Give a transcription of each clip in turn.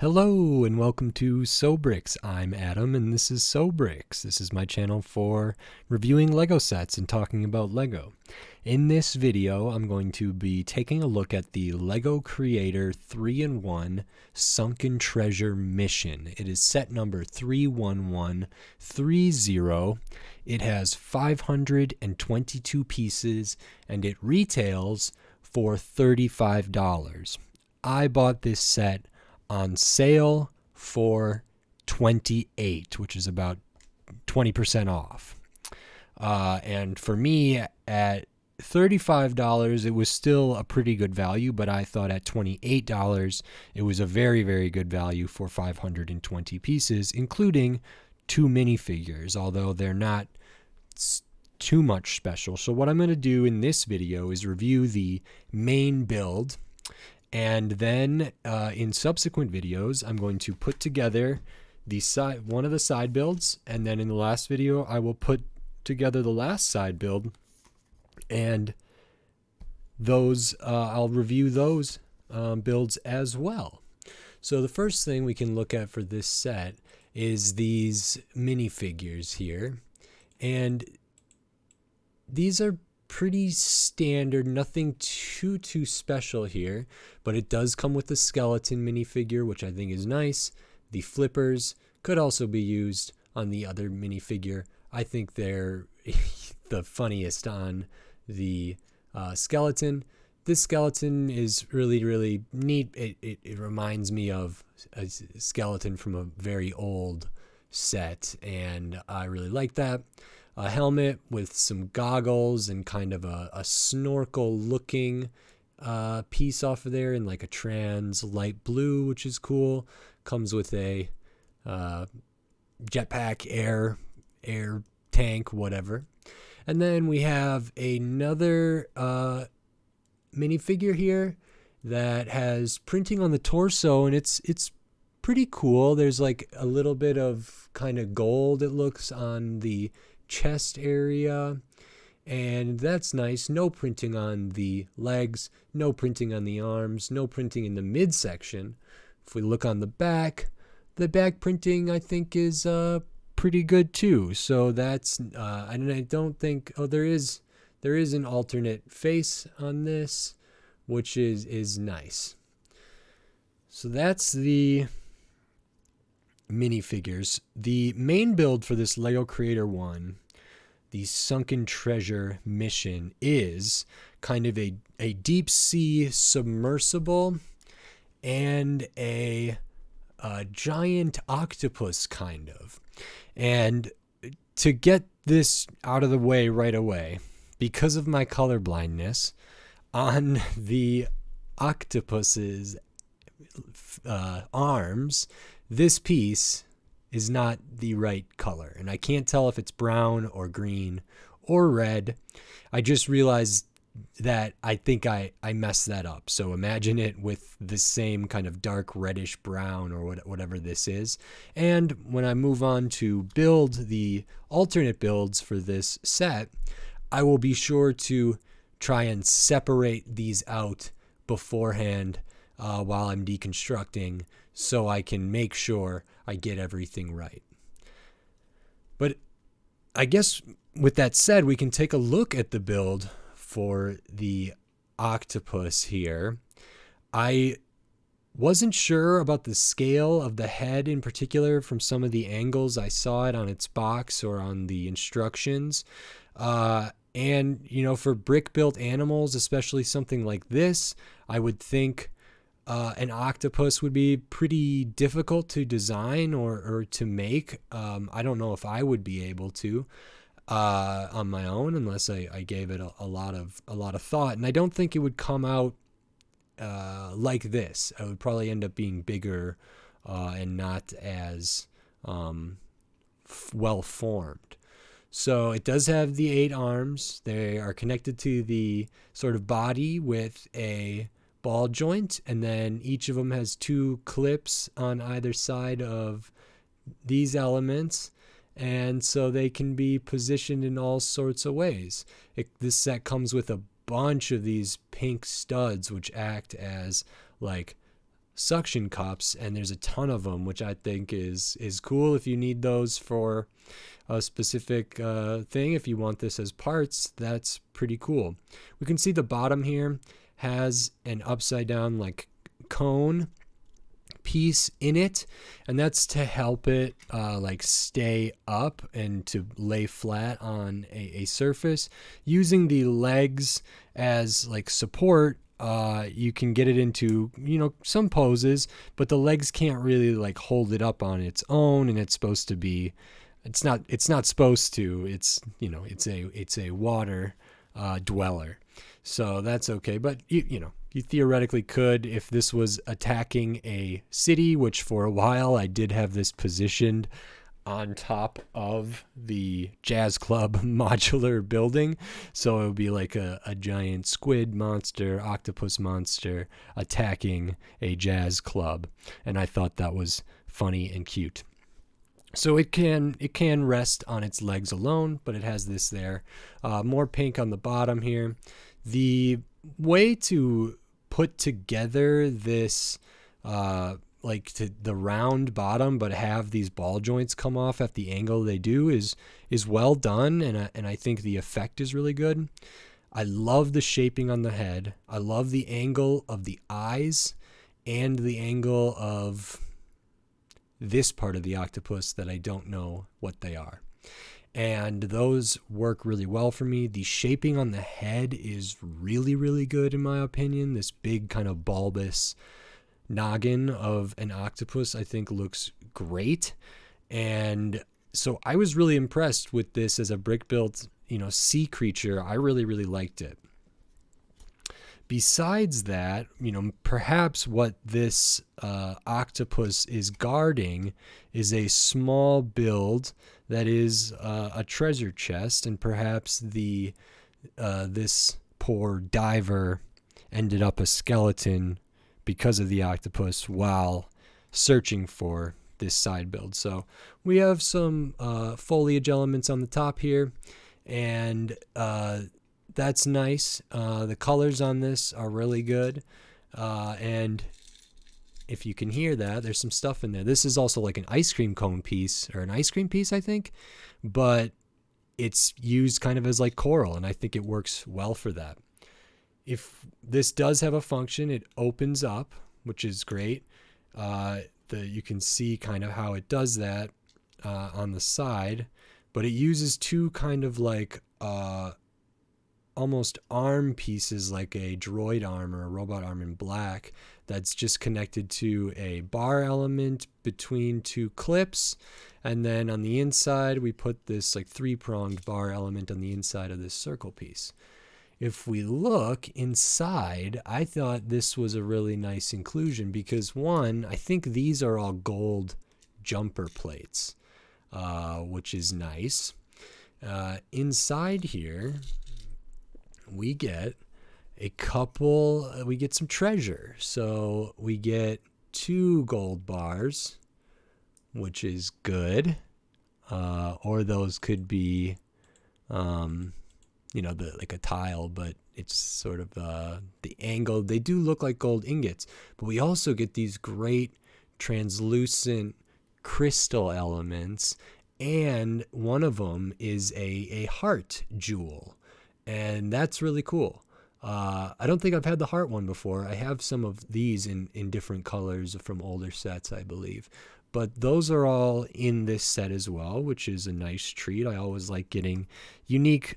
Hello and welcome to Sobrix. I'm Adam and this is Sobrix. This is my channel for reviewing Lego sets and talking about Lego. In this video, I'm going to be taking a look at the Lego Creator 3-in-1 Sunken Treasure Mission. It is set number 31130. It has 522 pieces and it retails for $35. I bought this set on sale for $28, which is about 20% off. And for me, at $35, it was still a pretty good value, but I thought at $28, it was a very, very good value for 520 pieces, including 2 minifigures, although they're not too much special. So what I'm going to do in this video is review the main build. And then in subsequent videos, I'm going to put together one of the side builds. And then in the last video, I will put together the last side build. And those I'll review those builds as well. So the first thing we can look at for this set is these minifigures here. And these are pretty standard, nothing too special here, but it does come with the skeleton minifigure, which I think is nice. The flippers could also be used on the other minifigure. I think they're the funniest on the skeleton. This skeleton is really neat. It reminds me of a skeleton from a very old set, and I really like that. A helmet with some goggles and kind of a snorkel looking piece off of there in like a trans light blue, which is cool. Comes with a jetpack, air tank, whatever. And then we have another minifigure here that has printing on the torso, and it's pretty cool. There's like a little bit of kind of gold, it looks, on the chest area, and that's nice. No printing on the legs, no printing on the arms, no printing in the midsection. If we look on the back printing I think is pretty good too. So that's and I don't think there is an alternate face on this, which is nice. So that's the minifigures. The main build for this Lego Creator 1, the Sunken Treasure Mission, is kind of a deep sea submersible and a giant octopus kind of. And to get this out of the way right away, because of my color blindness, on the octopus's arms, this piece is not the right color, and I can't tell if it's brown or green or red. I just realized that I think I messed that up. So imagine it with the same kind of dark reddish brown or whatever this is. And when I move on to build the alternate builds for this set, I will be sure to try and separate these out beforehand while I'm deconstructing, so I can make sure I get everything right. But I guess with that said, we can take a look at the build for the octopus here. I wasn't sure about the scale of the head in particular from some of the angles I saw it on its box or on the instructions. And, you know, for brick-built animals, especially something like this, I would think an octopus would be pretty difficult to design or to make. I don't know if I would be able to on my own unless I gave it a lot of thought. And I don't think it would come out like this. I would probably end up being bigger and not as well formed. So it does have the 8 arms. They are connected to the sort of body with a ball joint, and then each of them has 2 clips on either side of these elements, and so they can be positioned in all sorts of ways. This set comes with a bunch of these pink studs which act as like suction cups, and there's a ton of them, which I think is cool if you need those for a specific thing. If you want this as parts, that's pretty cool. We can see the bottom here has an upside down like cone piece in it, and that's to help it like stay up and to lay flat on a surface. Using the legs as like support, you can get it into, you know, some poses, but the legs can't really like hold it up on its own, and it's supposed to be, it's not supposed to, it's, you know, it's a water dweller, so that's okay. But you know, you theoretically could, if this was attacking a city, which for a while I did have this positioned on top of the jazz club modular building, so it would be like a giant squid monster, octopus monster attacking a jazz club, and I thought that was funny and cute. So it can rest on its legs alone, but it has this there. More pink on the bottom here. The way to put together this like to the round bottom but have these ball joints come off at the angle they do is well done, and I think the effect is really good. I love the shaping on the head. I love the angle of the eyes and the angle of this part of the octopus that I don't know what they are. And those work really well for me. The shaping on the head is really, really good in my opinion. This big kind of bulbous noggin of an octopus I think looks great. And so I was really impressed with this as a brick built, you know, sea creature. I really, really liked it. Besides that, you know, perhaps what this octopus is guarding is a small build that is a treasure chest, and perhaps the this poor diver ended up a skeleton because of the octopus while searching for this side build. So we have some foliage elements on the top here, and that's nice. The colors on this are really good, and if you can hear that, there's some stuff in there. This is also like an ice cream cone piece, or an ice cream piece, I think, but it's used kind of as like coral, and I think it works well for that. If this does have a function, it opens up, which is great. You can see kind of how it does that on the side, but it uses two kind of like almost arm pieces, like a droid arm or a robot arm in black, that's just connected to a bar element between two clips, and then on the inside we put this like three-pronged bar element on the inside of this circle piece. If we look inside, I thought this was a really nice inclusion because, one, I think these are all gold jumper plates, which is nice. Inside here, we get we get some treasure. So we get 2 gold bars, which is good. Or those could be, you know, like a tile, but it's sort of the angle. They do look like gold ingots, but we also get these great translucent crystal elements, and one of them is a heart jewel, and that's really cool. I don't think I've had the heart one before. I have some of these in different colors from older sets, I believe. But those are all in this set as well, which is a nice treat. I always like getting unique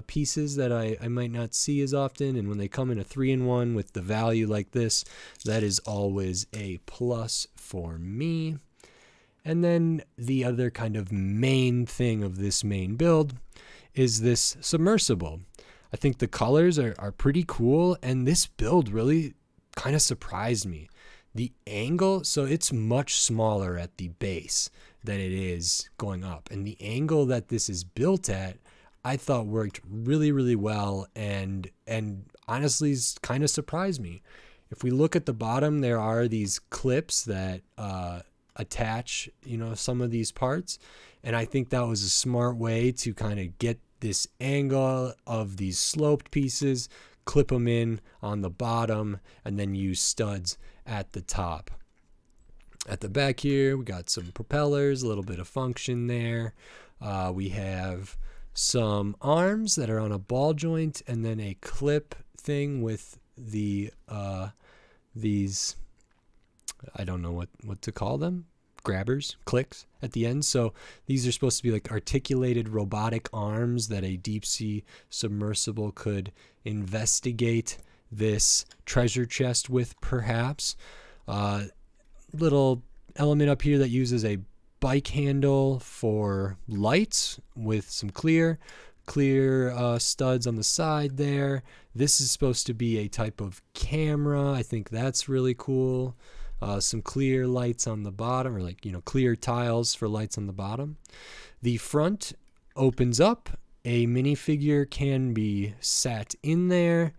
pieces that I might not see as often. And when they come in a 3-in-1 with the value like this, that is always a plus for me. And then the other kind of main thing of this main build is this submersible. I think the colors are pretty cool, and this build really kind of surprised me. The angle, so it's much smaller at the base than it is going up, and the angle that this is built at, I thought worked really, really well, and honestly kind of surprised me. If we look at the bottom, there are these clips that attach, you know, some of these parts, and I think that was a smart way to kind of get this angle of these sloped pieces, clip them in on the bottom, and then use studs at the top. At the back here, we got some propellers, a little bit of function there. We have some arms that are on a ball joint, and then a clip thing with the these, I don't know what to call them, grabbers, clicks at the end. So these are supposed to be like articulated robotic arms that a deep sea submersible could investigate this treasure chest with, perhaps. Little element up here that uses a bike handle for lights with some clear studs on the side there. This is supposed to be a type of camera. I think that's really cool. Some clear lights on the bottom, or like, clear tiles for lights on the bottom. The front opens up. A minifigure can be sat in there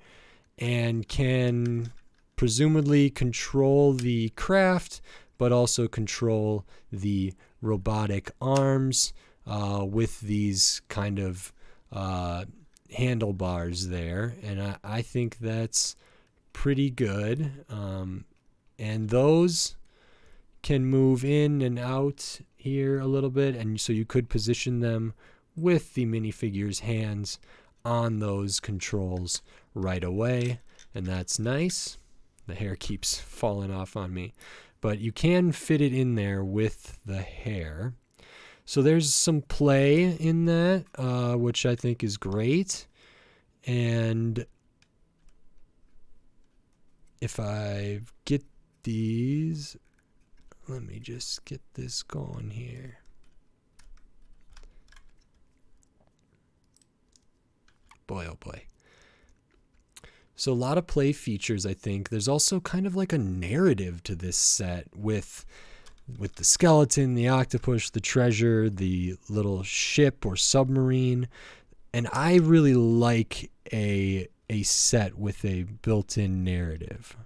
and can presumably control the craft, but also control the robotic arms with these kind of handlebars there. And I think that's pretty good. And those can move in and out here a little bit, and so you could position them with the minifigure's hands on those controls right away, and that's nice. The hair keeps falling off on me, but you can fit it in there with the hair. So there's some play in that, which I think is great. And if I get these, let me just get this going here. Boy, oh boy. So a lot of play features, I think. There's also kind of like a narrative to this set with the skeleton, the octopus, the treasure, the little ship or submarine. And I really like a set with a built-in narrative.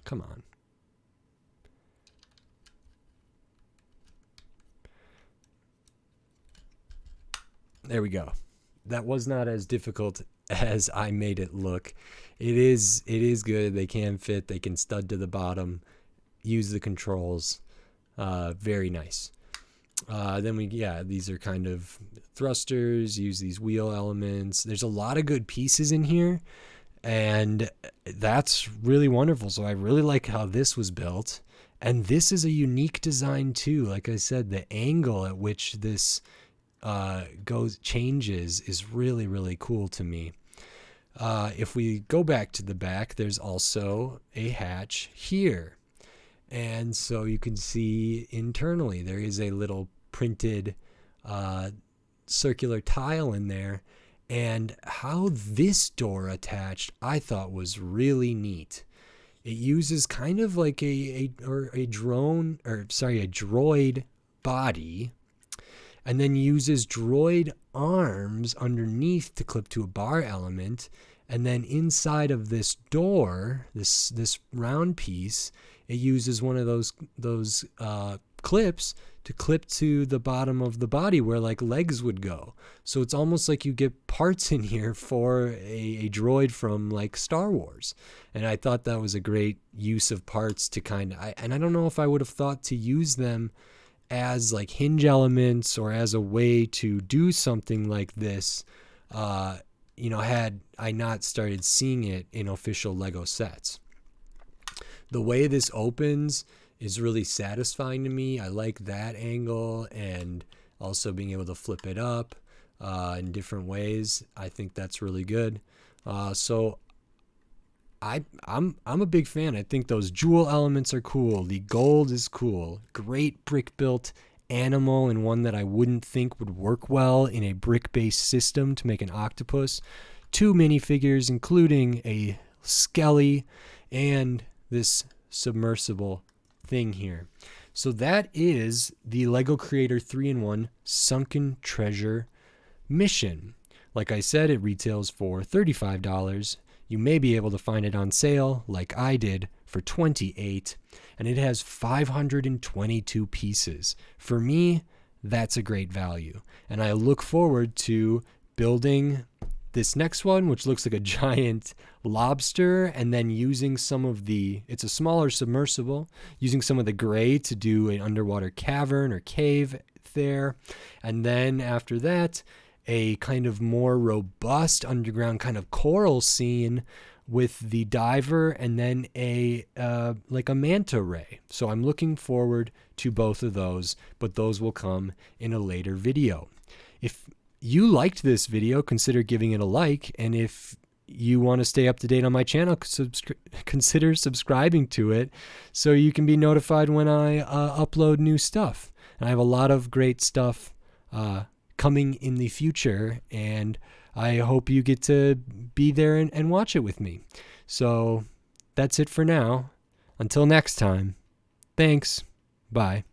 Come on. There we go. That was not as difficult as I made it look. It is good. They can fit. They can stud to the bottom. Use the controls. Very nice. Then these are kind of thrusters. Use these wheel elements. There's a lot of good pieces in here. And that's really wonderful. So I really like how this was built. And this is a unique design too. Like I said, the angle at which this changes is really, really cool to me. If we go back to the back, there's also a hatch here. And so you can see internally there is a little printed circular tile in there. And how this door attached, I thought was really neat. It uses kind of like a droid body, and then uses droid arms underneath to clip to a bar element. And then inside of this door, this round piece, it uses one of those clips to clip to the bottom of the body where like legs would go. So it's almost like you get parts in here for a droid from like Star Wars. And I thought that was a great use of parts to and I don't know if I would have thought to use them as like hinge elements or as a way to do something like this, had I not started seeing it in official Lego sets. The way this opens is really satisfying to me. I like that angle, and also being able to flip it up in different ways. I think that's really good. So I'm a big fan. I think those jewel elements are cool. The gold is cool. Great brick built animal, and one that I wouldn't think would work well in a brick based system to make an octopus. 2 minifigures, including a skelly and this submersible thing here. So that is the Lego Creator 3-in-1 Sunken Treasure Mission. Like I said, it retails for $35. you may be able to find it on sale like I did for $28, and it has 522 pieces. For me, that's a great value, and I look forward to building this next one, which looks like a giant lobster, and then using some of it's a smaller submersible, using some of the gray to do an underwater cavern or cave there. And then after that, a kind of more robust underground kind of coral scene with the diver, and then like a manta ray. So I'm looking forward to both of those, but those will come in a later video. If you liked this video, consider giving it a like, and if you want to stay up to date on my channel, consider subscribing to it so you can be notified when I upload new stuff. And I have a lot of great stuff coming in the future, and I hope you get to be there and watch it with me. So that's it for now. Until next time, thanks. Bye.